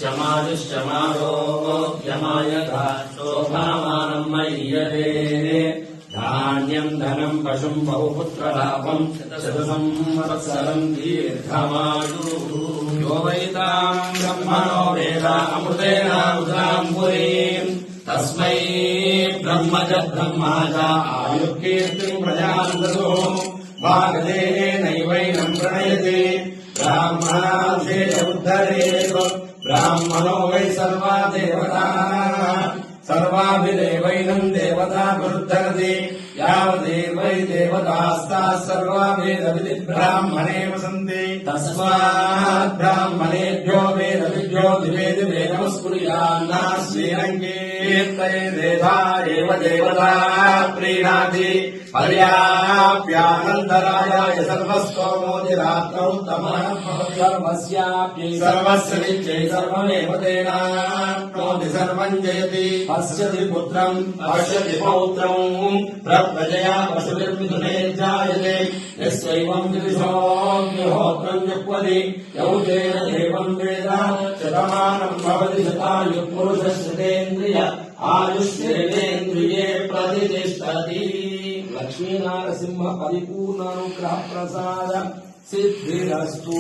क्षमायुष्यमारोग्यमायथा शोभामानं मय्यते धान्यं धनं पशुं बहुपुत्रलाभं शतसंवत्सरं दीर्घमायुः यो वैतां ब्रह्मणो वेद अमृतेन रुद्रां पुरीं तस्मै ब्रह्म च ब्रह्मा च आयुर्कीर्तिं प्रजान्ततो भागदेनैवैनं प्रणयते ब्राह्मणार्थेन उद्धरेत् ब्राह्मणो वै सर्वा देवताः सर्वाभिदेवैनं देवताभिरुद्धरति यावदेवै देवतास्ताः सर्वा वेदविधि ब्राह्मणे वसन्ति तस्मात् ब्राह्मणेभ्यो वेदविभ्यो दिवे दिवे नमस्कुर्यान्नाः श्रीरङ्गीर्तयेदेधा एव देवता प्रीणाति पर्याप्यानन्तरायाय सर्वस्तोमोदिरात्रौ तमः सर्वस्याप्यै सर्वस्य विद्यै सर्वमेव तेनाप्नोति सर्वं जयति पश्यति पुत्रं पश्यति पौत्रं प्रजया पशुभिर्मिथुने जायते यस्यैवं विदुषोऽग्निहोत्रं जुह्वति यौतेन देवं वेद शतमानं भवति शतायुः पुरुषः शतेन्द्रिय आयुष्येन्द्रिये प्रतिष्ठति लक्ष्मी नारसिंह परिपूर्ण अनुग्रह प्रसाद सिद्धिरस्तु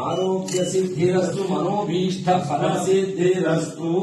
आरोग्य सिद्धिरस्तु मनोभीष्ट फल सिद्धिरस्तु